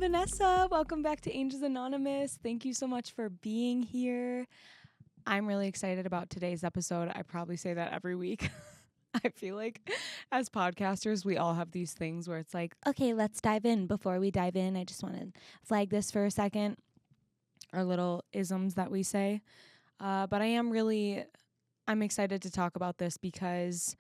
Vanessa. Welcome back to Angels Anonymous. Thank you so much for being here. I'm really excited about today's episode. I probably say that every week. I feel like as podcasters, we all have these things where it's like, okay, let's dive in. Before we dive in, I just want to flag this for a second. Our little isms that we say. But I'm excited to talk about this because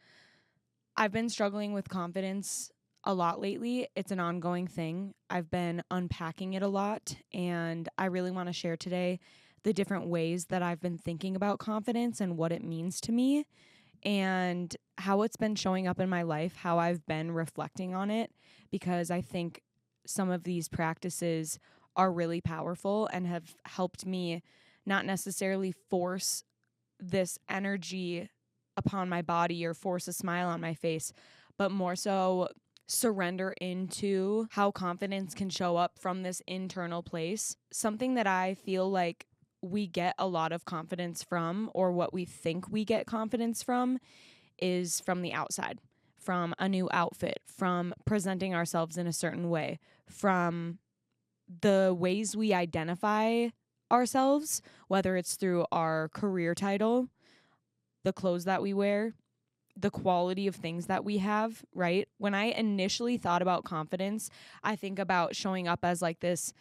I've been struggling with confidence a lot lately. It's an ongoing thing. I've been unpacking it a lot, and I really want to share today the different ways that I've been thinking about confidence and what it means to me and how it's been showing up in my life, how I've been reflecting on it, because I think some of these practices are really powerful and have helped me not necessarily force this energy upon my body or force a smile on my face, but more so surrender into how confidence can show up from this internal place. Something that I feel like we get a lot of confidence from, or what we think we get confidence from, is from the outside, from a new outfit, from presenting ourselves in a certain way, from the ways we identify ourselves, whether it's through our career title, the clothes that we wear, the quality of things that we have, right? When I initially thought about confidence, I think about showing up as like this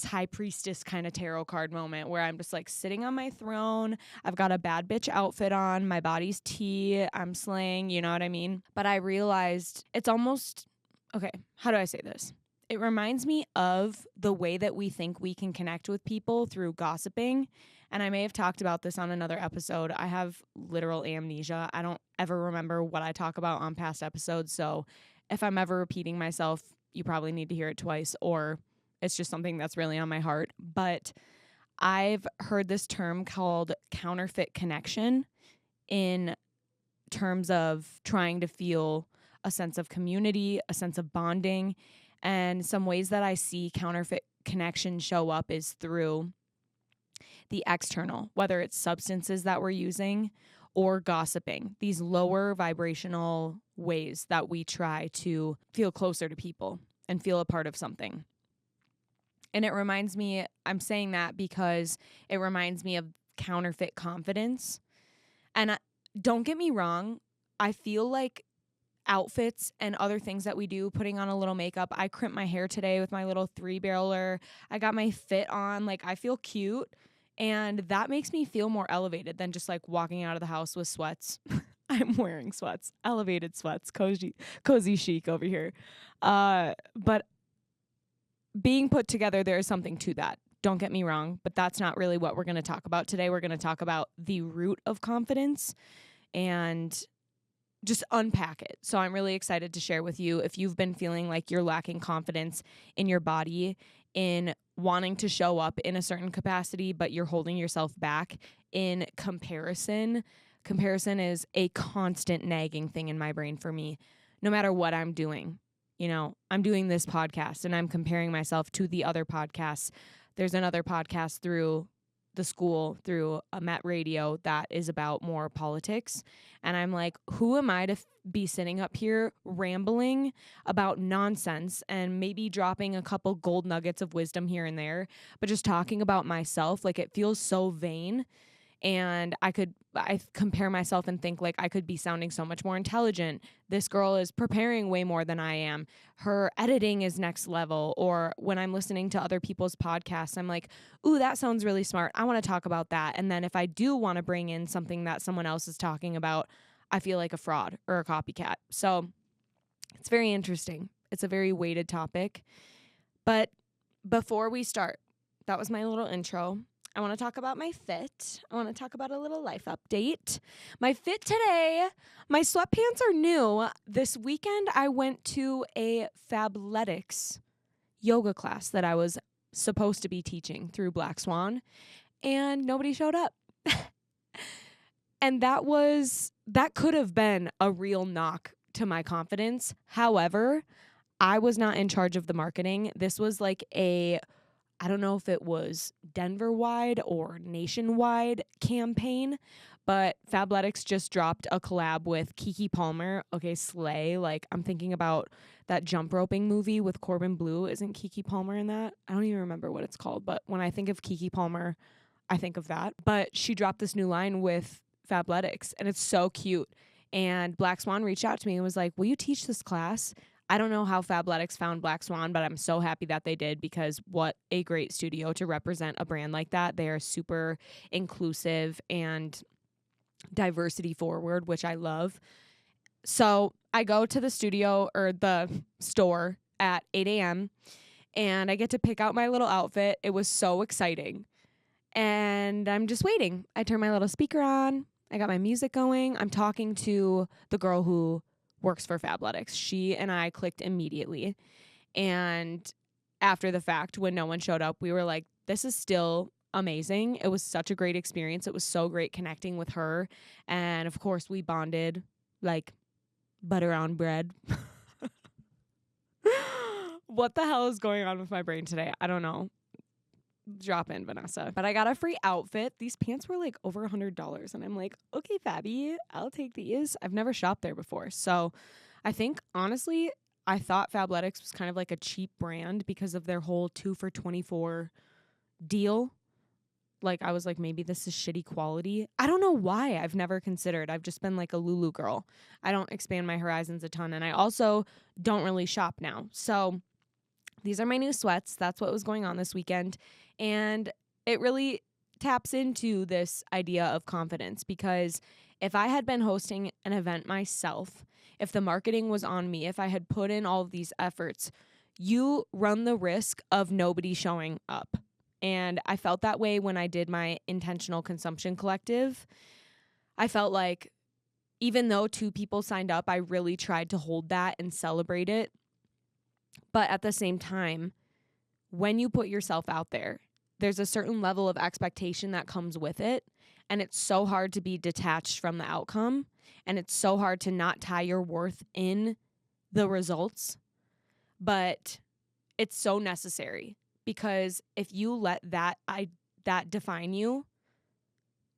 high priestess kind of tarot card moment where I'm just like sitting on my throne. I've got a bad bitch outfit on. My body's tea. I'm slaying. You know what I mean? But I realized it's almost, okay, how do I say this? It reminds me of the way that we think we can connect with people through gossiping. And I may have talked about this on another episode. I have literal amnesia. I don't ever remember what I talk about on past episodes. So if I'm ever repeating myself, you probably need to hear it twice, or it's just something that's really on my heart. But I've heard this term called counterfeit connection in terms of trying to feel a sense of community, a sense of bonding. And some ways that I see counterfeit connection show up is through the external, whether it's substances that we're using or gossiping, these lower vibrational ways that we try to feel closer to people and feel a part of something. And it reminds me, I'm saying that because it reminds me of counterfeit confidence. And don't get me wrong, I feel like outfits and other things that we do, putting on a little makeup. I crimped my hair today with my little 3-barreler. I got my fit on. Like, I feel cute. And that makes me feel more elevated than just like walking out of the house with sweats. I'm wearing sweats, elevated sweats, cozy chic over here. But being put together, there is something to that. Don't get me wrong, but that's not really what we're going to talk about today. We're going to talk about the root of confidence and just unpack it. So I'm really excited to share with you if you've been feeling like you're lacking confidence in your body, in wanting to show up in a certain capacity, but you're holding yourself back in comparison. Comparison is a constant nagging thing in my brain for me, no matter what I'm doing. You know, I'm doing this podcast and I'm comparing myself to the other podcasts. There's another podcast through the school, through a Met Radio, that is about more politics. And I'm like, who am I to be sitting up here rambling about nonsense and maybe dropping a couple gold nuggets of wisdom here and there, but just talking about myself? Like, it feels so vain. And I compare myself and think like I could be sounding so much more intelligent. This girl is preparing way more than I am. Her editing is next level. Or when I'm listening to other people's podcasts, I'm like, ooh, that sounds really smart. I want to talk about that. And then if I do want to bring in something that someone else is talking about, I feel like a fraud or a copycat. So it's very interesting. It's a very weighted topic. But before we start, that was my little intro. I want to talk about my fit. I want to talk about a little life update. My fit today, my sweatpants are new. This weekend, I went to a Fabletics yoga class that I was supposed to be teaching through Black Swan, and nobody showed up. And that could have been a real knock to my confidence. However, I was not in charge of the marketing. This was like I don't know if it was Denver-wide or nationwide campaign, But Fabletics just dropped a collab with Keke Palmer. Okay, slay. Like, I'm thinking about that jump roping movie with Corbin Bleu. Isn't Keke Palmer in that? I don't even remember what it's called, but when I think of Keke Palmer, I think of that. But she dropped this new line with Fabletics, and it's so cute. And Black Swan reached out to me and was like, will you teach this class? I don't know how Fabletics found Black Swan, but I'm so happy that they did, because what a great studio to represent a brand like that. They are super inclusive and diversity forward, which I love. So I go to the studio or the store at 8 a.m. and I get to pick out my little outfit. It was so exciting. And I'm just waiting. I turn my little speaker on. I got my music going. I'm talking to the girl who works for Fabletics. She and I clicked immediately. And after the fact, when no one showed up, we were like, this is still amazing. It was such a great experience. It was so great connecting with her. And of course, we bonded like butter on bread. What the hell is going on with my brain today? I don't know. Drop in, Vanessa. But I got a free outfit. These pants were like over $100. And I'm like, okay, Fabi, I'll take these. I've never shopped there before. So I think, honestly, I thought Fabletics was kind of like a cheap brand because of their whole 2 for $24 deal. Like, I was like, maybe this is shitty quality. I don't know why. I've never considered. I've just been like a Lulu girl. I don't expand my horizons a ton. And I also don't really shop now. So these are my new sweats. That's what was going on this weekend. And it really taps into this idea of confidence, because if I had been hosting an event myself, if the marketing was on me, if I had put in all of these efforts, you run the risk of nobody showing up. And I felt that way when I did my intentional consumption collective. I felt like even though 2 people signed up, I really tried to hold that and celebrate it. But at the same time, when you put yourself out there, there's a certain level of expectation that comes with it. And it's so hard to be detached from the outcome. And it's so hard to not tie your worth in the results. But it's so necessary, because if you let that define you,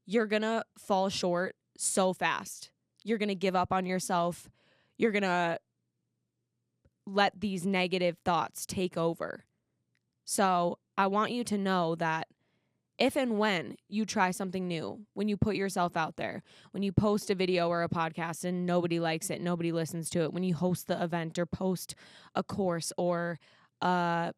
you're going to fall short so fast. You're going to give up on yourself. You're going to let these negative thoughts take over. So I want you to know that if and when you try something new, when you put yourself out there, when you post a video or a podcast and nobody likes it, nobody listens to it, when you host the event or post a course or a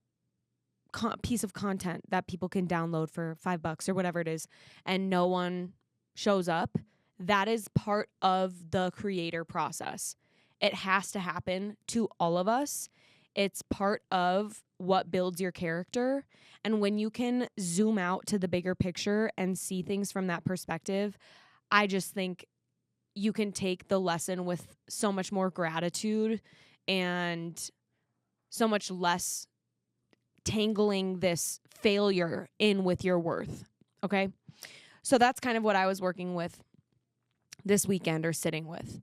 piece of content that people can download for $5 or whatever it is, and no one shows up, that is part of the creator process. It has to happen to all of us. It's part of what builds your character. And when you can zoom out to the bigger picture and see things from that perspective, I just think you can take the lesson with so much more gratitude and so much less tangling this failure in with your worth. Okay? So that's kind of what I was working with this weekend, or sitting with.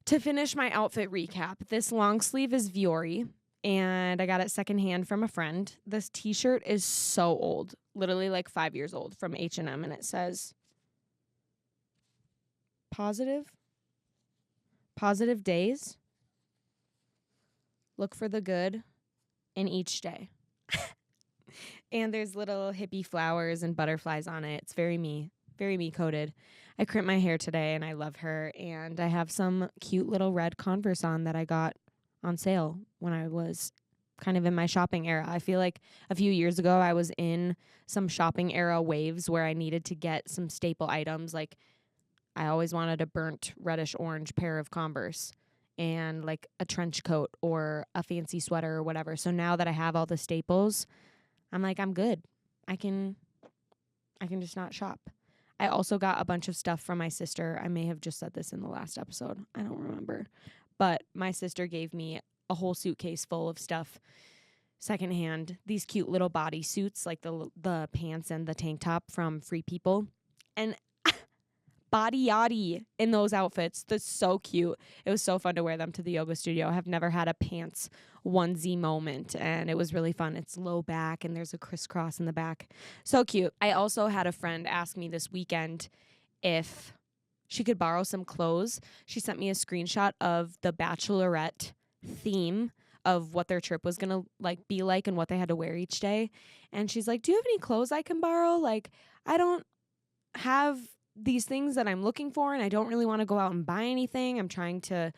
To finish my outfit recap, this long sleeve is Vuori, and I got it secondhand from a friend. This t-shirt is so old, literally like 5 years old, from H&M, and it says positive days. Look for the good in each day. And there's little hippie flowers and butterflies on it. It's very me coded. I crimped my hair today and I love her. And I have some cute little red Converse on that I got on sale when I was kind of in my shopping era. I feel like a few years ago I was in some shopping era waves where I needed to get some staple items. Like, I always wanted a burnt reddish orange pair of Converse and like a trench coat or a fancy sweater or whatever. So now that I have all the staples, I'm like, I'm good. I can just not shop. I also got a bunch of stuff from my sister. I may have just said this in the last episode. I don't remember. But my sister gave me a whole suitcase full of stuff secondhand. These cute little bodysuits, like the pants and the tank top from Free People. And body yaddy in those outfits. That's so cute. It was so fun to wear them to the yoga studio. I have never had a pants onesie moment, and it was really fun. It's low back, and there's a crisscross in the back. So cute. I also had a friend ask me this weekend if she could borrow some clothes. She sent me a screenshot of the Bachelorette theme of what their trip was going to be like and what they had to wear each day. And she's like, "Do you have any clothes I can borrow? Like, I don't have these things that I'm looking for, and I don't really want to go out and buy anything. I'm trying to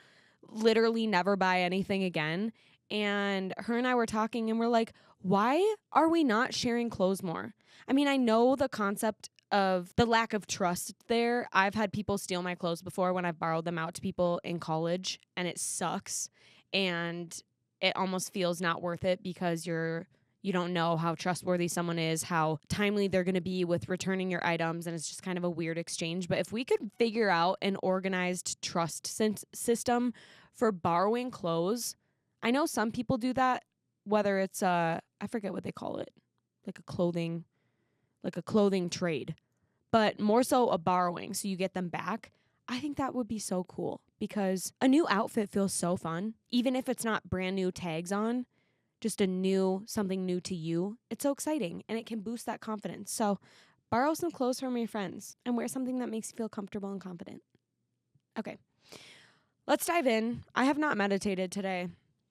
literally never buy anything again." And her and I were talking, and we're like, why are we not sharing clothes more? I mean, I know the concept of the lack of trust there. I've had people steal my clothes before when I've borrowed them out to people in college, and it sucks. And it almost feels not worth it because you don't know how trustworthy someone is, how timely they're going to be with returning your items, and it's just kind of a weird exchange. But if we could figure out an organized trust system for borrowing clothes, I know some people do that, whether it's I forget what they call it, like a clothing trade, but more so a borrowing, so you get them back. I think that would be so cool because a new outfit feels so fun, even if it's not brand new tags on, just something new to you. It's so exciting and it can boost that confidence. So borrow some clothes from your friends and wear something that makes you feel comfortable and confident. Okay, let's dive in. I have not meditated today.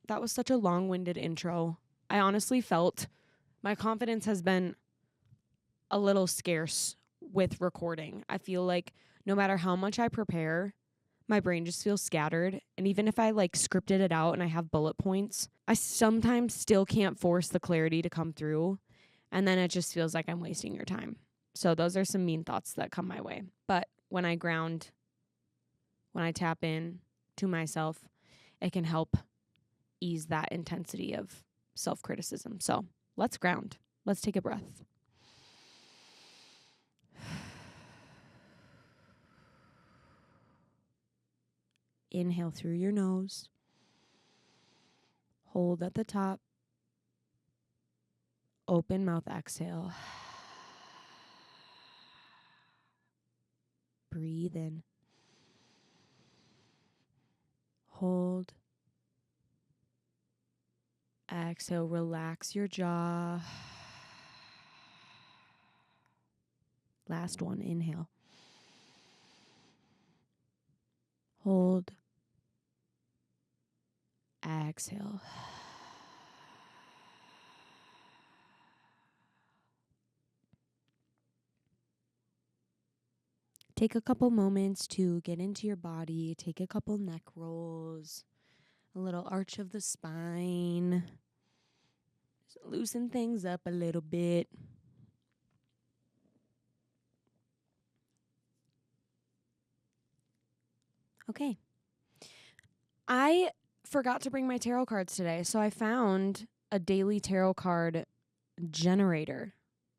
That was such a long-winded intro. I honestly felt my confidence has been a little scarce with recording. I feel like no matter how much I prepare, my brain just feels scattered. And even if I scripted it out and I have bullet points, I sometimes still can't force the clarity to come through. And then it just feels like I'm wasting your time. So those are some mean thoughts that come my way. But when I ground, when I tap in to myself, it can help ease that intensity of self-criticism. So let's ground. Let's take a breath. Inhale through your nose. Hold at the top. Open mouth, exhale. Breathe in. Hold. Exhale, relax your jaw. Last one, inhale. Hold. Exhale. Take a couple moments to get into your body. Take a couple neck rolls. A little arch of the spine. Just loosen things up a little bit. Okay. I forgot to bring my tarot cards today, so I found a daily tarot card generator.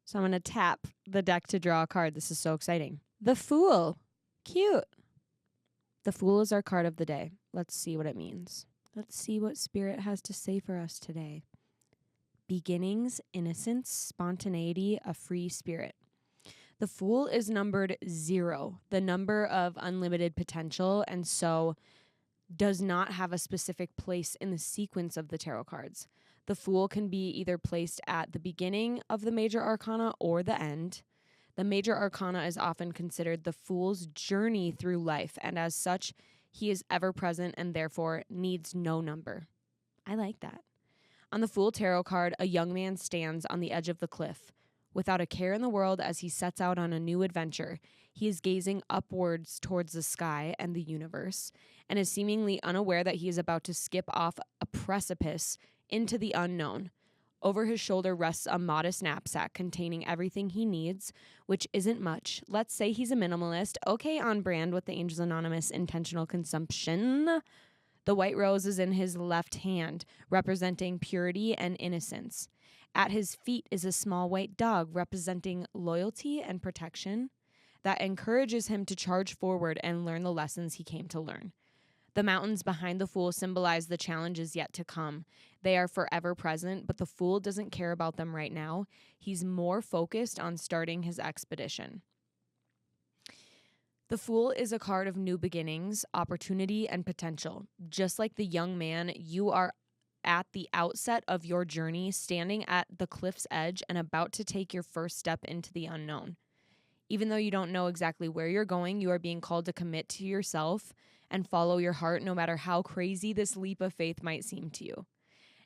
So I'm going to tap the deck to draw a card. This is so exciting. The Fool. Cute. The Fool is our card of the day. Let's see what it means. Let's see what Spirit has to say for us today. Beginnings, innocence, spontaneity, a free spirit. The Fool is numbered 0, the number of unlimited potential, and so does not have a specific place in the sequence of the tarot cards. The Fool can be either placed at the beginning of the major arcana or the end. The major arcana is often considered the Fool's journey through life, and as such, he is ever present and therefore needs no number. I like that. On the Fool tarot card, a young man stands on the edge of the cliff. Without a care in the world as he sets out on a new adventure, he is gazing upwards towards the sky and the universe, and is seemingly unaware that he is about to skip off a precipice into the unknown. Over his shoulder rests a modest knapsack containing everything he needs, which isn't much. Let's say he's a minimalist. Okay, on brand with the Angels Anonymous intentional consumption. The white rose is in his left hand, representing purity and innocence. At his feet is a small white dog representing loyalty and protection that encourages him to charge forward and learn the lessons he came to learn. The mountains behind the Fool symbolize the challenges yet to come. They are forever present, but the Fool doesn't care about them right now. He's more focused on starting his expedition. The Fool is a card of new beginnings, opportunity, and potential. Just like the young man, you are at the outset of your journey, standing at the cliff's edge and about to take your first step into the unknown. Even though you don't know exactly where you're going, you are being called to commit to yourself and follow your heart, no matter how crazy this leap of faith might seem to you.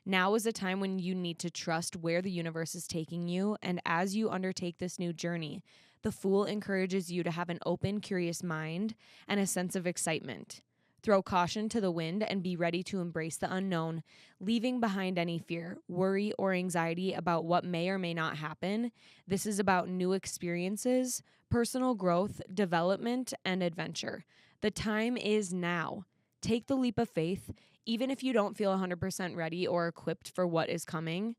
Now is a time when you need to trust where the universe is taking you, and as you undertake this new journey, the Fool encourages you to have an open, curious mind and a sense of excitement. Throw caution to the wind and be ready to embrace the unknown, leaving behind any fear, worry, or anxiety about what may or may not happen. This is about new experiences, personal growth, development, and adventure. The time is now. Take the leap of faith, even if you don't feel 100% ready or equipped for what is coming.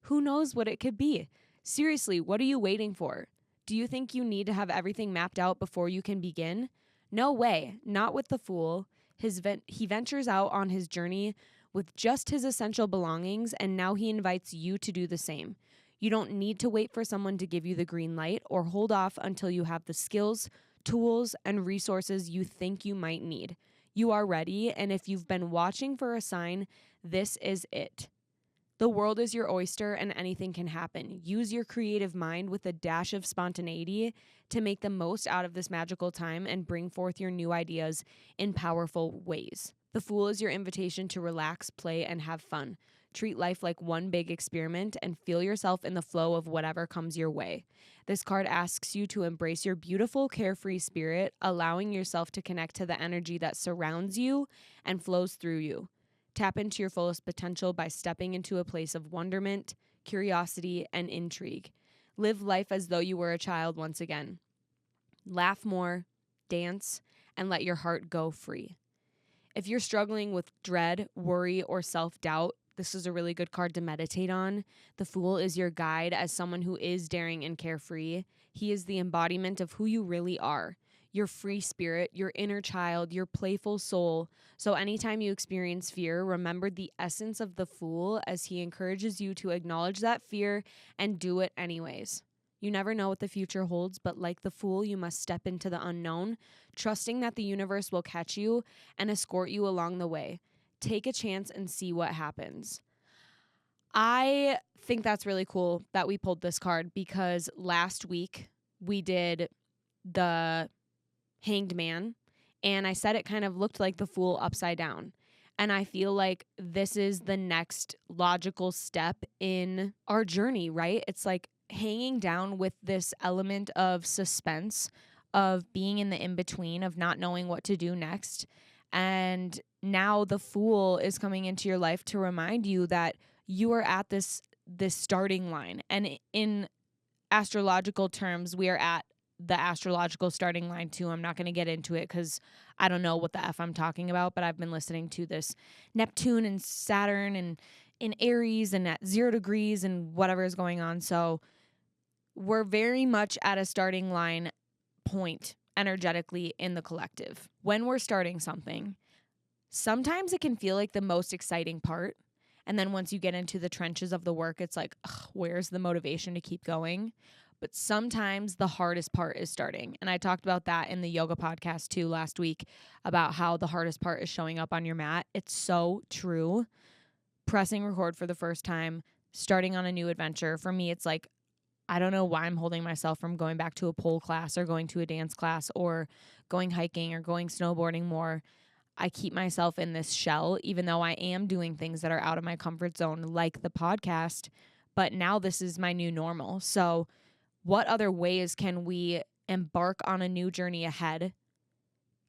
Who knows what it could be? Seriously, what are you waiting for? Do you think you need to have everything mapped out before you can begin? No way, not with the Fool. He ventures out on his journey with just his essential belongings, and now he invites you to do the same. You don't need to wait for someone to give you the green light or hold off until you have the skills, tools, and resources you think you might need. You are ready, and if you've been watching for a sign, this is it. The world is your oyster and anything can happen. Use your creative mind with a dash of spontaneity to make the most out of this magical time and bring forth your new ideas in powerful ways. The Fool is your invitation to relax, play, and have fun. Treat life like one big experiment and feel yourself in the flow of whatever comes your way. This card asks you to embrace your beautiful, carefree spirit, allowing yourself to connect to the energy that surrounds you and flows through you. Tap into your fullest potential by stepping into a place of wonderment, curiosity, and intrigue. Live life as though you were a child once again. Laugh more, dance, and let your heart go free. If you're struggling with dread, worry, or self-doubt, this is a really good card to meditate on. The Fool is your guide as someone who is daring and carefree. He is the embodiment of who you really are. Your free spirit, your inner child, your playful soul. So anytime you experience fear, remember the essence of the Fool as he encourages you to acknowledge that fear and do it anyways. You never know what the future holds, but like the Fool, you must step into the unknown, trusting that the universe will catch you and escort you along the way. Take a chance and see what happens. I think that's really cool that we pulled this card because last week we did the Hanged Man, and I said it kind of looked like the Fool upside down. And I feel like this is the next logical step in our journey, right? It's like hanging down with this element of suspense, of being in the in-between, of not knowing what to do next. And now the Fool is coming into your life to remind you that you are at this starting line. And in astrological terms, we are at the astrological starting line too. I'm not going to get into it because I don't know what the F I'm talking about, but I've been listening to this Neptune and Saturn and in Aries and at 0 degrees and whatever is going on. So we're very much at a starting line point energetically in the collective. When we're starting something, sometimes it can feel like the most exciting part. And then once you get into the trenches of the work, it's like, where's the motivation to keep going? But sometimes the hardest part is starting. And I talked about that in the yoga podcast too last week about how the hardest part is showing up on your mat. It's so true. Pressing record for the first time, starting on a new adventure. For me, it's like, I don't know why I'm holding myself from going back to a pole class or going to a dance class or going hiking or going snowboarding more. I keep myself in this shell, even though I am doing things that are out of my comfort zone, like the podcast. But now this is my new normal. So what other ways can we embark on a new journey ahead,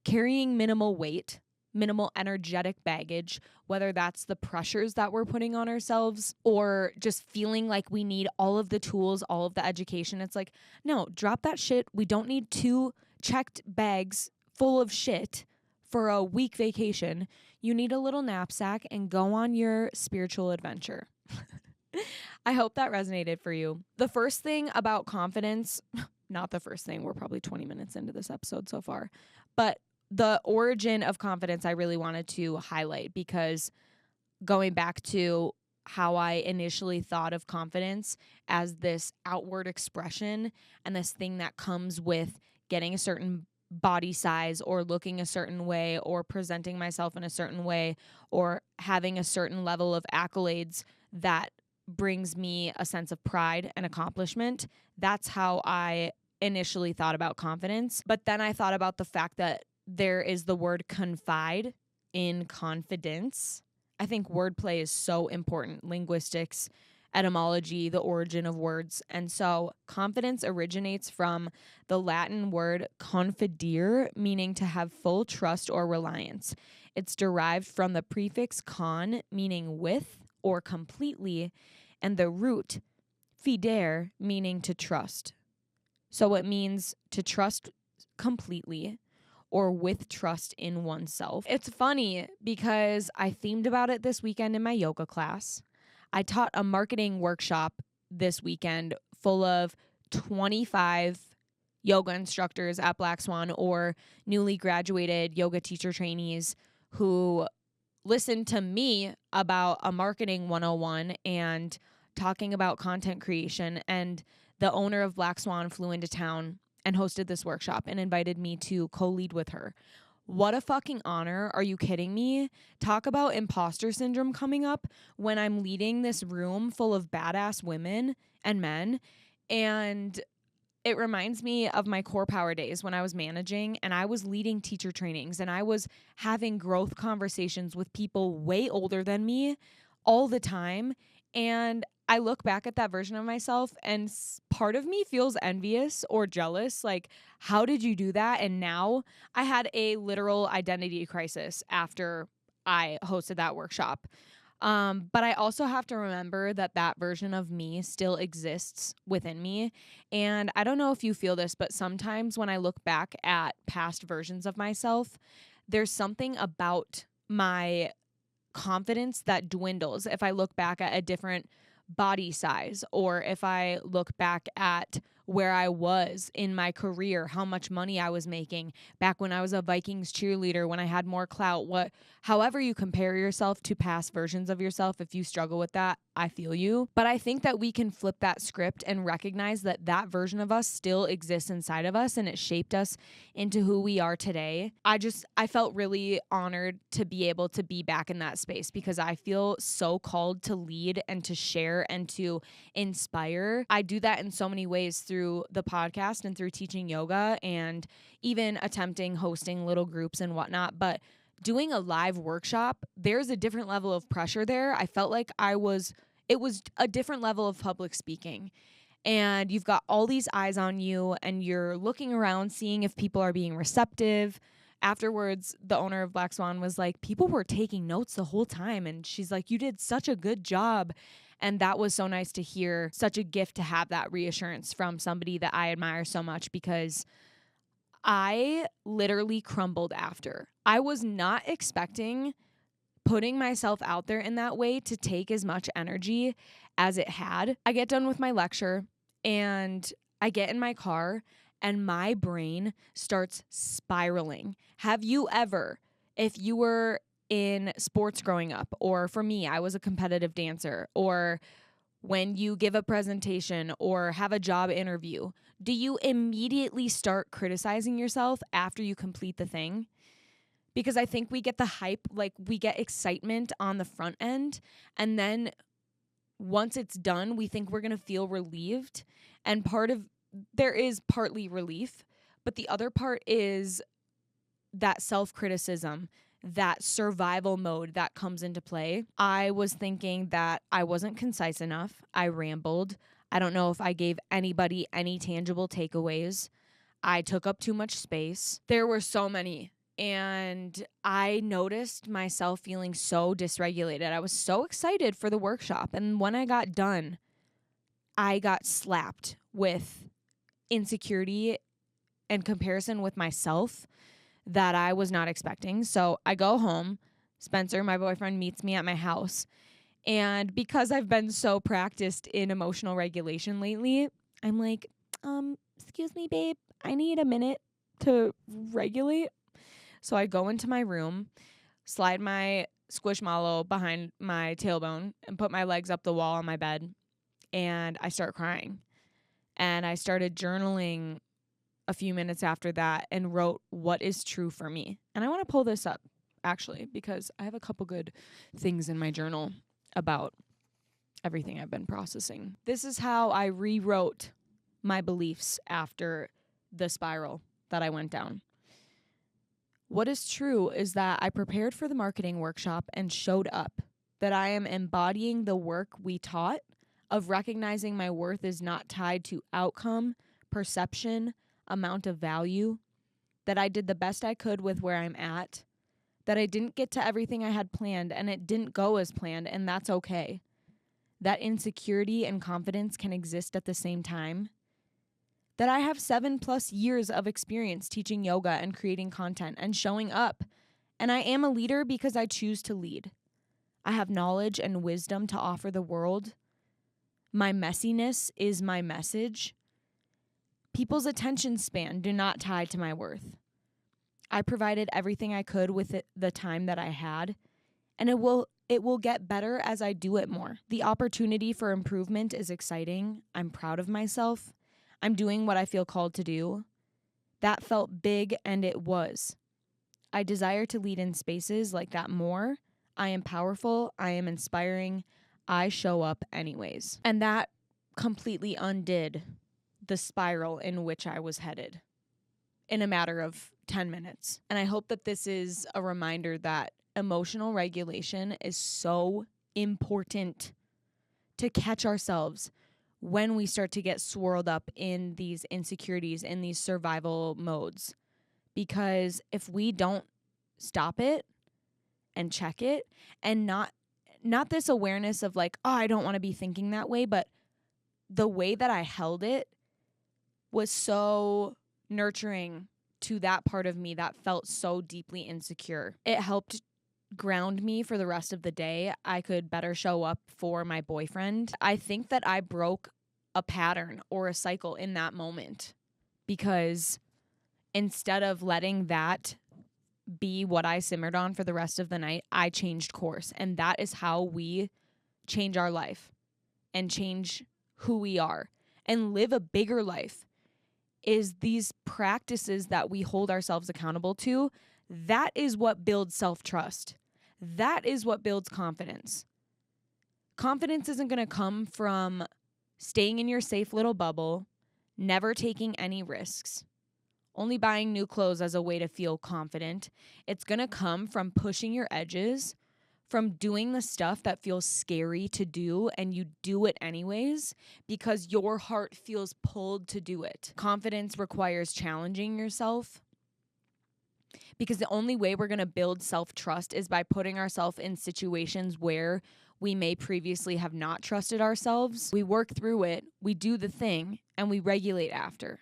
carrying minimal weight, minimal energetic baggage, whether that's the pressures that we're putting on ourselves or just feeling like we need all of the tools, all of the education? It's like, no, drop that shit. We don't need 2 checked bags full of shit for a week vacation. You need a little knapsack and go on your spiritual adventure. I hope that resonated for you. The first thing about confidence, not the first thing, we're probably 20 minutes into this episode so far, but the origin of confidence I really wanted to highlight, because going back to how I initially thought of confidence as this outward expression and this thing that comes with getting a certain body size or looking a certain way or presenting myself in a certain way or having a certain level of accolades that brings me a sense of pride and accomplishment. That's how I initially thought about confidence. But then I thought about the fact that there is the word confide in confidence. I think wordplay is so important. Linguistics, etymology, the origin of words. And so confidence originates from the Latin word confidere, meaning to have full trust or reliance. It's derived from the prefix con, meaning with or completely, and the root fidere, meaning to trust. So it means to trust completely or with trust in oneself. It's funny because I themed about it this weekend in my yoga class. I taught a marketing workshop this weekend full of 25 yoga instructors at Black Swan or newly graduated yoga teacher trainees who listened to me about a marketing 101 and talking about content creation. And the owner of Black Swan flew into town and hosted this workshop and invited me to co-lead with her. What a fucking honor. Are you kidding me? Talk about imposter syndrome coming up when I'm leading this room full of badass women and men. And it reminds me of my core power days when I was managing and I was leading teacher trainings and I was having growth conversations with people way older than me all the time. And I look back at that version of myself and part of me feels envious or jealous. Like, how did you do that? And now I had a literal identity crisis after I hosted that workshop. But I also have to remember that that version of me still exists within me. And I don't know if you feel this, but sometimes when I look back at past versions of myself, there's something about my confidence that dwindles if I look back at a different body size, or if I look back at where I was in my career, how much money I was making back when I was a Vikings cheerleader, when I had more clout, however you compare yourself to past versions of yourself. If you struggle with that, I feel you. But I think that we can flip that script and recognize that that version of us still exists inside of us and it shaped us into who we are today. I felt really honored to be able to be back in that space because I feel so called to lead and to share and to inspire. I do that in so many ways through the podcast and through teaching yoga and even attempting hosting little groups and whatnot. But doing a live workshop, there's a different level of pressure there. I felt like it was a different level of public speaking. And you've got all these eyes on you and you're looking around, seeing if people are being receptive. Afterwards, the owner of Black Swan was like, people were taking notes the whole time. And she's like, you did such a good job. And that was so nice to hear, such a gift to have that reassurance from somebody that I admire so much, because I literally crumbled after. I was not expecting putting myself out there in that way to take as much energy as it had. I get done with my lecture and I get in my car and my brain starts spiraling. Have you ever, if you were in sports growing up, or for me, I was a competitive dancer, or when you give a presentation or have a job interview, do you immediately start criticizing yourself after you complete the thing? Because I think we get the hype, like we get excitement on the front end, and then once it's done, we think we're going to feel relieved. And there is partly relief, but the other part is that self-criticism, that survival mode that comes into play. I was thinking that I wasn't concise enough. I rambled. I don't know if I gave anybody any tangible takeaways. I took up too much space. There were so many. And I noticed myself feeling so dysregulated. I was so excited for the workshop. And when I got done, I got slapped with insecurity and comparison with myself that I was not expecting. So I go home. Spencer, my boyfriend, meets me at my house. And because I've been so practiced in emotional regulation lately, I'm like, excuse me, babe, I need a minute to regulate. So I go into my room, slide my squishmallow behind my tailbone, and put my legs up the wall on my bed, and I start crying. And I started journaling a few minutes after that and wrote what is true for me. And I want to pull this up, actually, because I have a couple good things in my journal about everything I've been processing. This is how I rewrote my beliefs after the spiral that I went down. What is true is that I prepared for the marketing workshop and showed up, that I am embodying the work we taught of recognizing my worth is not tied to outcome, perception, amount of value, that I did the best I could with where I'm at, that I didn't get to everything I had planned and it didn't go as planned, and that's okay. That insecurity and confidence can exist at the same time. That I have 7+ years of experience teaching yoga and creating content and showing up. And I am a leader because I choose to lead. I have knowledge and wisdom to offer the world. My messiness is my message. People's attention span do not tie to my worth. I provided everything I could with the time that I had, and it will get better as I do it more. The opportunity for improvement is exciting. I'm proud of myself. I'm doing what I feel called to do. That felt big, and it was. I desire to lead in spaces like that more. I am powerful. I am inspiring. I show up anyways. And that completely undid the spiral in which I was headed in a matter of 10 minutes. And I hope that this is a reminder that emotional regulation is so important to catch ourselves when we start to get swirled up in these insecurities, in these survival modes. Because if we don't stop it and check it, and not this awareness of like, oh, I don't want to be thinking that way, but the way that I held it was so nurturing to that part of me that felt so deeply insecure. It helped ground me for the rest of the day. I could better show up for my boyfriend. I think that I broke a pattern or a cycle in that moment, because instead of letting that be what I simmered on for the rest of the night, I changed course. And that is how we change our life and change who we are and live a bigger life, is these practices that we hold ourselves accountable to. That is what builds self-trust. That is what builds confidence. Confidence isn't going to come from staying in your safe little bubble, never taking any risks, only buying new clothes as a way to feel confident. It's going to come from pushing your edges, from doing the stuff that feels scary to do, and you do it anyways because your heart feels pulled to do it. Confidence requires challenging yourself, because the only way we're going to build self-trust is by putting ourselves in situations where we may previously have not trusted ourselves. We work through it, we do the thing, and we regulate after.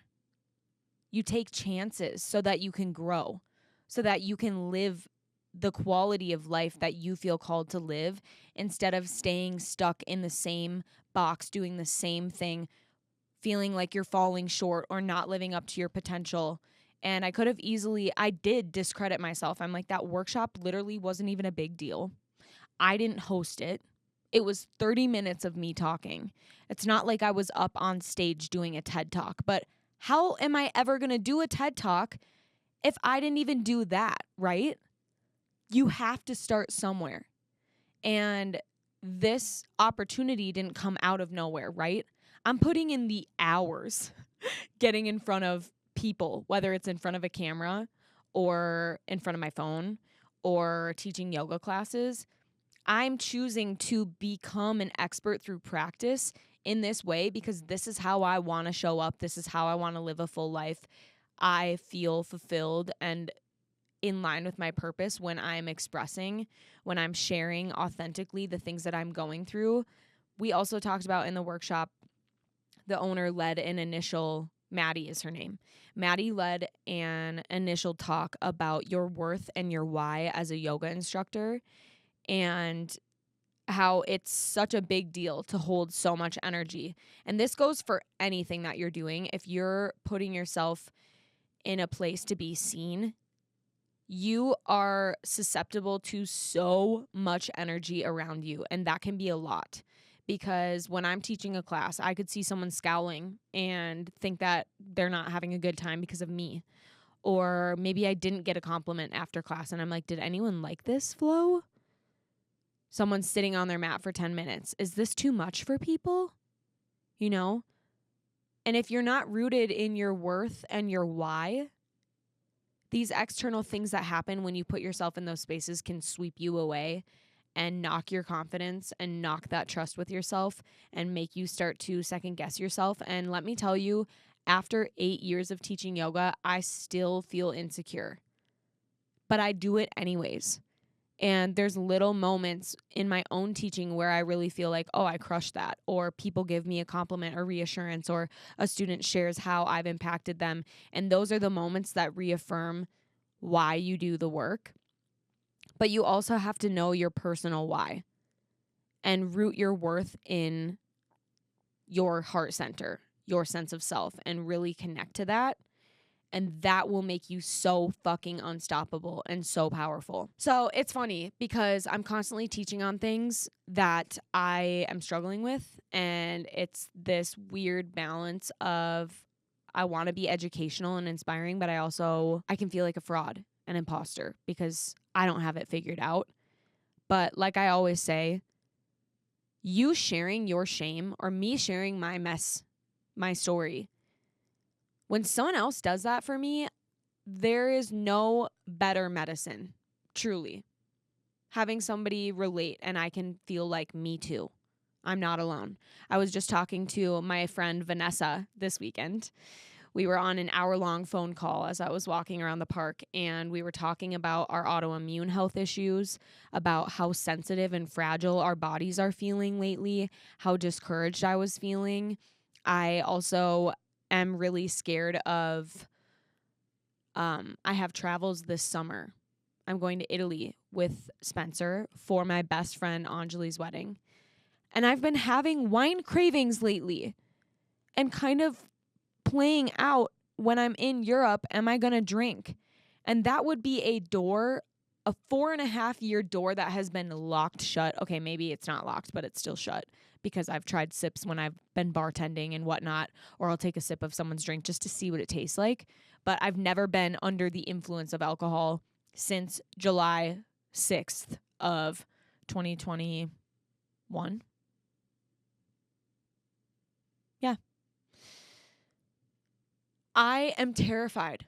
You take chances so that you can grow, so that you can live the quality of life that you feel called to live, instead of staying stuck in the same box, doing the same thing, feeling like you're falling short or not living up to your potential. And I did discredit myself. I'm like, that workshop literally wasn't even a big deal. I didn't host it. It was 30 minutes of me talking. It's not like I was up on stage doing a TED Talk, but how am I ever going to do a TED Talk if I didn't even do that, right? You have to start somewhere. And this opportunity didn't come out of nowhere, right? I'm putting in the hours getting in front of people, whether it's in front of a camera or in front of my phone or teaching yoga classes. I'm choosing to become an expert through practice in this way because this is how I want to show up. This is how I want to live a full life. I feel fulfilled and in line with my purpose when I'm expressing, when I'm sharing authentically the things that I'm going through. We also talked about in the workshop, the owner led an initial, Maddie is her name. Maddie led an initial talk about your worth and your why as a yoga instructor, and how it's such a big deal to hold so much energy. And this goes for anything that you're doing. If you're putting yourself in a place to be seen, you are susceptible to so much energy around you, and that can be a lot. Because when I'm teaching a class, I could see someone scowling and think that they're not having a good time because of me. Or maybe I didn't get a compliment after class, and I'm like, did anyone like this flow? Someone's sitting on their mat for 10 minutes. Is this too much for people? You know? And if you're not rooted in your worth and your why, these external things that happen when you put yourself in those spaces can sweep you away and knock your confidence and knock that trust with yourself and make you start to second guess yourself. And let me tell you, after 8 years of teaching yoga, I still feel insecure, but I do it anyways. And there's little moments in my own teaching where I really feel like, oh, I crushed that. Or people give me a compliment or reassurance, or a student shares how I've impacted them. And those are the moments that reaffirm why you do the work. But you also have to know your personal why and root your worth in your heart center, your sense of self, and really connect to that. And that will make you so fucking unstoppable and so powerful. So it's funny because I'm constantly teaching on things that I am struggling with. And it's this weird balance of I want to be educational and inspiring, but I can feel like a fraud, an imposter, because I don't have it figured out. But like I always say, you sharing your shame or me sharing my mess, my story, when someone else does that for me, there is no better medicine, truly. Having somebody relate and I can feel like me too. I'm not alone. I was just talking to my friend Vanessa this weekend. We were on an hour-long phone call as I was walking around the park, and we were talking about our autoimmune health issues, about how sensitive and fragile our bodies are feeling lately, how discouraged I was feeling. I also am really scared of, I have travels this summer. I'm going to Italy with Spencer for my best friend Anjali's wedding. And I've been having wine cravings lately and kind of playing out when I'm in Europe, am I going to drink? And that would be a 4.5-year door that has been locked shut. Okay, maybe it's not locked, but it's still shut because I've tried sips when I've been bartending and whatnot, or I'll take a sip of someone's drink just to see what it tastes like. But I've never been under the influence of alcohol since July 6th of 2021. Yeah. I am terrified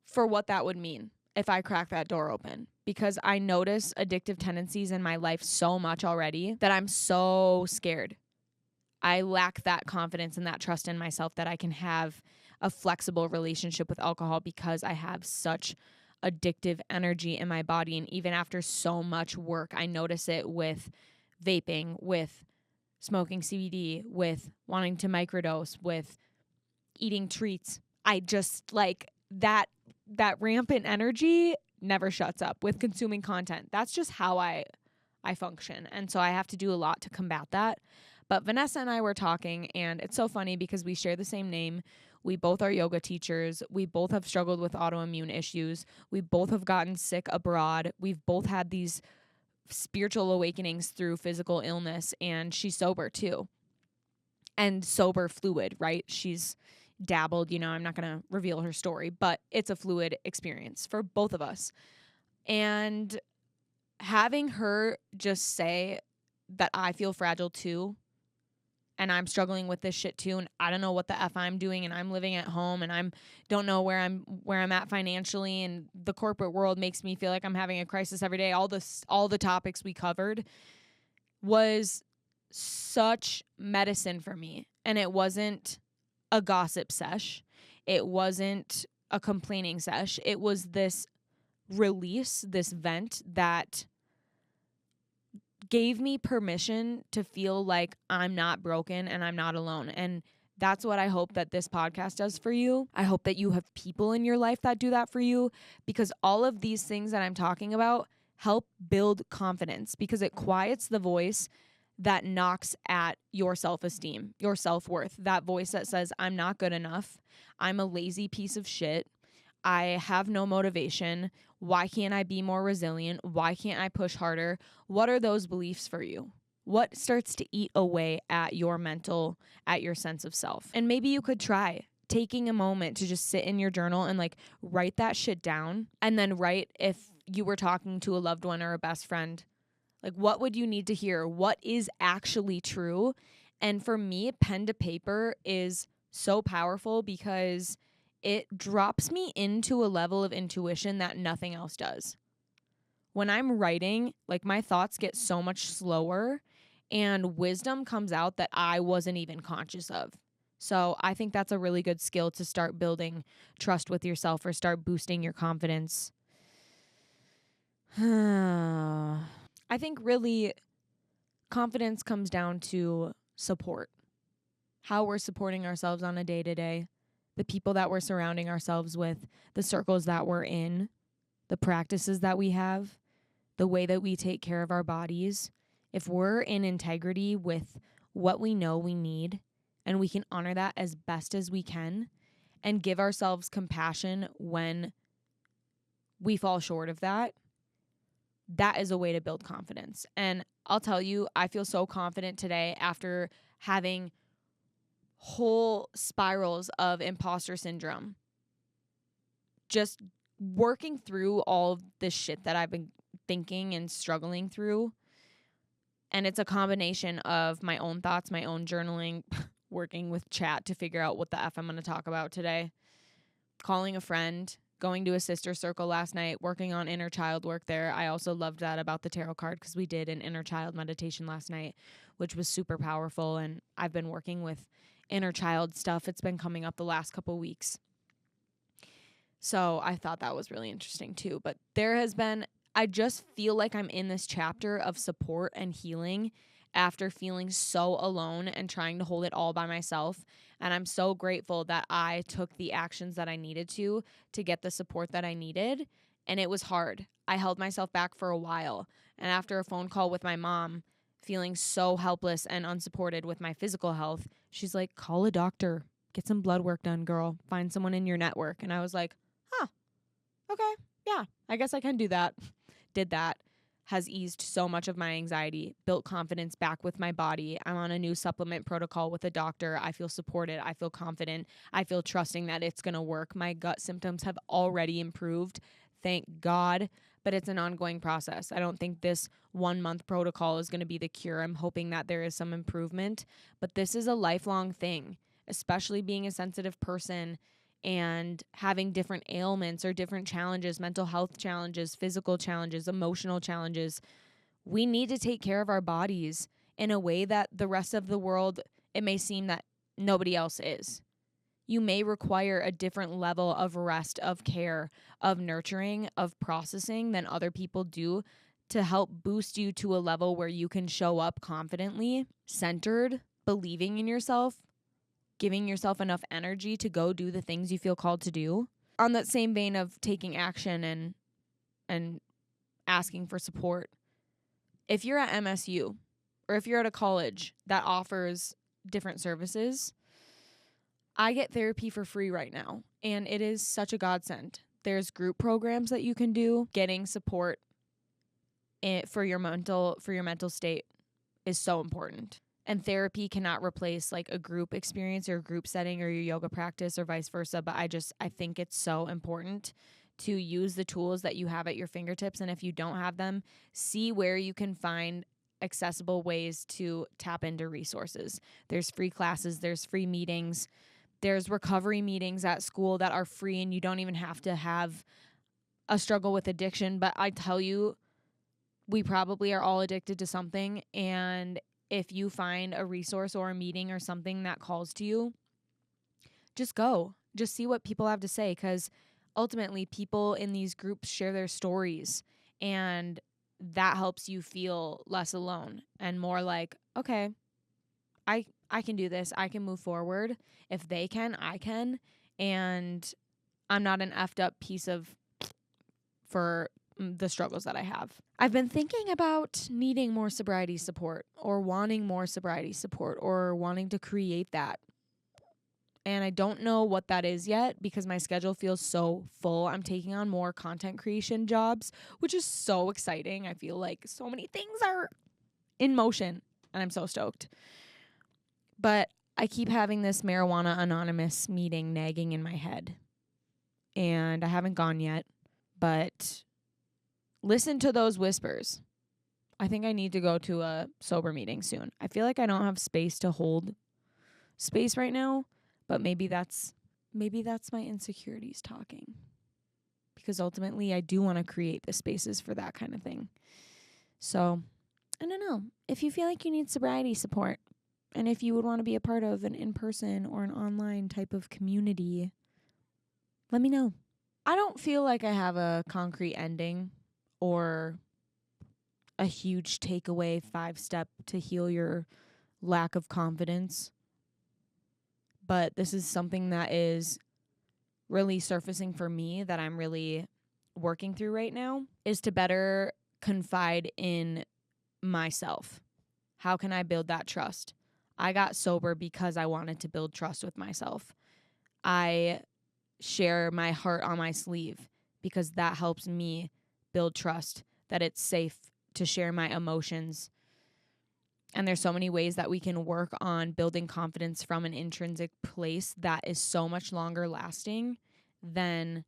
for what that would mean if I crack that door open, because I notice addictive tendencies in my life so much already that I'm so scared. I lack that confidence and that trust in myself that I can have a flexible relationship with alcohol because I have such addictive energy in my body. And even after so much work, I notice it with vaping, with smoking CBD, with wanting to microdose, with eating treats. I just like that rampant energy never shuts up with consuming content. That's just how I function. And so I have to do a lot to combat that. But Vanessa and I were talking, and it's so funny because we share the same name. We both are yoga teachers. We both have struggled with autoimmune issues. We both have gotten sick abroad. We've both had these spiritual awakenings through physical illness, and she's sober too. And sober fluid, right? She's dabbled, I'm not going to reveal her story, but it's a fluid experience for both of us. And having her just say that I feel fragile too, and I'm struggling with this shit too, and I don't know what the F I'm doing, and I'm living at home, and don't know where I'm at financially, and the corporate world makes me feel like I'm having a crisis every day. All the topics we covered was such medicine for me. And it wasn't a gossip sesh. It wasn't a complaining sesh. It was this release, this vent that gave me permission to feel like I'm not broken and I'm not alone. And that's what I hope that this podcast does for you. I hope that you have people in your life that do that for you, because all of these things that I'm talking about help build confidence, because it quiets the voice that knocks at your self-esteem, your self-worth, that voice that says, I'm not good enough. I'm a lazy piece of shit. I have no motivation. Why can't I be more resilient? Why can't I push harder? What are those beliefs for you? What starts to eat away at your mental, at your sense of self? And maybe you could try taking a moment to just sit in your journal and write that shit down, and then write, if you were talking to a loved one or a best friend, what would you need to hear? What is actually true? And for me, pen to paper is so powerful because it drops me into a level of intuition that nothing else does. When I'm writing, like my thoughts get so much slower and wisdom comes out that I wasn't even conscious of. So I think that's a really good skill to start building trust with yourself or start boosting your confidence. I think really confidence comes down to support. How we're supporting ourselves on a day-to-day, the people that we're surrounding ourselves with, the circles that we're in, the practices that we have, the way that we take care of our bodies. If we're in integrity with what we know we need and we can honor that as best as we can and give ourselves compassion when we fall short of that, that is a way to build confidence. And I'll tell you, I feel so confident today after having whole spirals of imposter syndrome. Just working through all of this shit that I've been thinking and struggling through. And it's a combination of my own thoughts, my own journaling, working with chat to figure out what the F I'm going to talk about today, calling a friend, going to a sister circle last night, working on inner child work there. I also loved that about the tarot card because we did an inner child meditation last night, which was super powerful. And I've been working with inner child stuff. It's been coming up the last couple weeks. So I thought that was really interesting too. But I just feel like I'm in this chapter of support and healing after feeling so alone and trying to hold it all by myself. And I'm so grateful that I took the actions that I needed to get the support that I needed. And it was hard. I held myself back for a while. And after a phone call with my mom, feeling so helpless and unsupported with my physical health, she's like, call a doctor, get some blood work done, girl, find someone in your network. And I was like, okay, yeah, I guess I can do that. Did that. Has eased so much of my anxiety, built confidence back with my body. I'm on a new supplement protocol with a doctor. I feel supported. I feel confident. I feel trusting that it's going to work. My gut symptoms have already improved. Thank God. But it's an ongoing process. I don't think this 1 month protocol is going to be the cure. I'm hoping that there is some improvement. But this is a lifelong thing, especially being a sensitive person and having different ailments or different challenges, mental health challenges, physical challenges, emotional challenges. We need to take care of our bodies in a way that the rest of the world, it may seem that nobody else is. You may require a different level of rest, of care, of nurturing, of processing than other people do to help boost you to a level where you can show up confidently, centered, believing in yourself, giving yourself enough energy to go do the things you feel called to do. On that same vein of taking action and asking for support, if you're at MSU or if you're at a college that offers different services, I get therapy for free right now, and it is such a godsend. There's group programs that you can do. Getting support for your mental state is so important. And therapy cannot replace like a group experience or a group setting or your yoga practice or vice versa. But I think it's so important to use the tools that you have at your fingertips. And if you don't have them, see where you can find accessible ways to tap into resources. There's free classes, there's free meetings, there's recovery meetings at school that are free, and you don't even have to have a struggle with addiction. But I tell you, we probably are all addicted to something, and if you find a resource or a meeting or something that calls to you, just go. Just see what people have to say, because ultimately people in these groups share their stories, and that helps you feel less alone and more like, okay, I can do this. I can move forward. If they can, I can. And I'm not an effed up piece of for the struggles that I have. I've been thinking about needing more sobriety support or wanting more sobriety support or wanting to create that. And I don't know what that is yet because my schedule feels so full. I'm taking on more content creation jobs, which is so exciting. I feel like so many things are in motion and I'm so stoked. But I keep having this Marijuana Anonymous meeting nagging in my head. And I haven't gone yet, but listen to those whispers. I think I need to go to a sober meeting soon. I feel like I don't have space to hold space right now, but maybe that's my insecurities talking. Because ultimately I do want to create the spaces for that kind of thing. So, I don't know. If you feel like you need sobriety support, and if you would want to be a part of an in-person or an online type of community, let me know. I don't feel like I have a concrete ending or a huge takeaway 5-step to heal your lack of confidence. But this is something that is really surfacing for me that I'm really working through right now, is to better confide in myself. How can I build that trust? I got sober because I wanted to build trust with myself. I share my heart on my sleeve because that helps me build trust, that it's safe to share my emotions. And there's so many ways that we can work on building confidence from an intrinsic place that is so much longer lasting than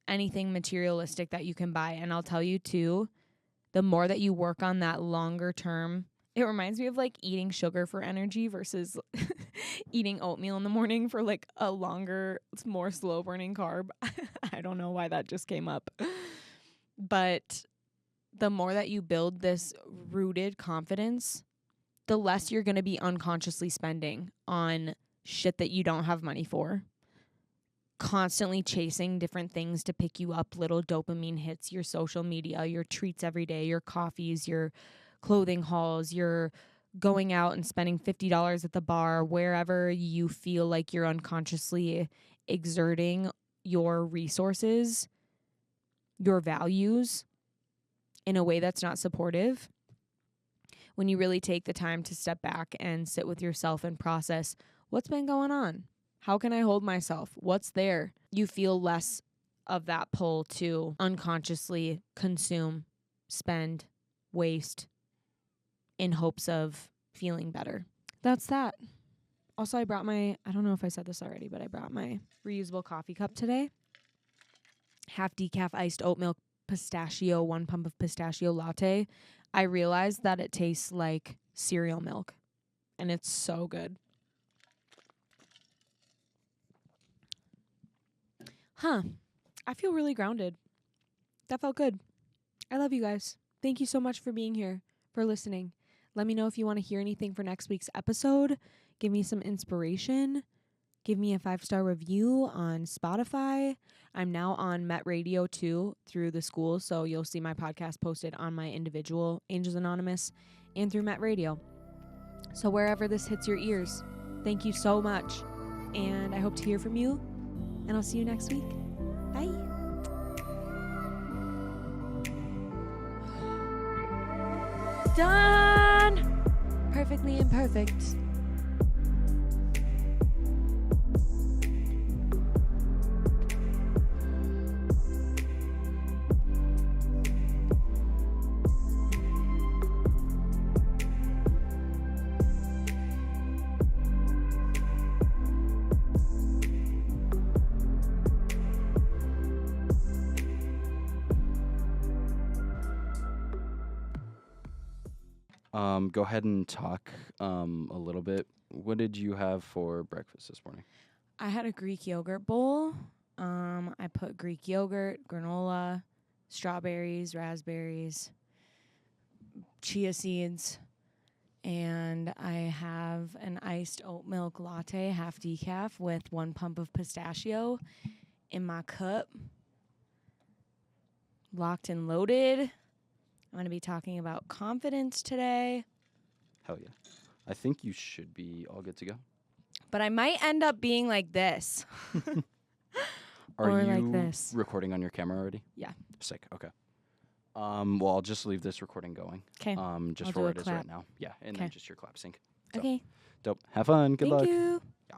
anything materialistic that you can buy. And I'll tell you too, the more that you work on that longer term, it reminds me of like eating sugar for energy versus eating oatmeal in the morning for like a longer, more slow burning carb. I don't know why that just came up. But the more that you build this rooted confidence, the less you're going to be unconsciously spending on shit that you don't have money for. Constantly chasing different things to pick you up, little dopamine hits, your social media, your treats every day, your coffees, your clothing hauls, you're going out and spending $50 at the bar, wherever you feel like you're unconsciously exerting your resources, your values in a way that's not supportive. When you really take the time to step back and sit with yourself and process what's been going on. How can I hold myself? What's there? You feel less of that pull to unconsciously consume, spend, waste in hopes of feeling better. That's that. Also, I don't know if I said this already, but I brought my reusable coffee cup today. Half decaf iced oat milk pistachio, 1 pump of pistachio latte. I realized that it tastes like cereal milk, and it's so good. I feel really grounded. That felt good. I love you guys. Thank you so much for being here, for listening. Let me know if you want to hear anything for next week's episode. Give me some inspiration. Give me a 5-star review on Spotify. I'm now on Met Radio too through the school, so you'll see my podcast posted on my individual Angels Anonymous and through Met Radio. So wherever this hits your ears, thank you so much. And I hope to hear from you, and I'll see you next week. Bye. Done! Perfectly imperfect. Go ahead and talk a little bit. What did you have for breakfast this morning? I had a Greek yogurt bowl. I put Greek yogurt, granola, strawberries, raspberries, chia seeds, and I have an iced oat milk latte, half decaf, with 1 pump of pistachio in my cup. Locked and loaded. I'm going to be talking about confidence today. Hell yeah. I think you should be all good to go. But I might end up being like this. Are or you like this. recording on your camera already? Yeah. Sick. Okay. Well, I'll just leave this recording going. Okay. Just for what it is right now. Yeah, and then just your clap sync. So, Okay. dope. Have fun. Good luck. Thank you. Yeah.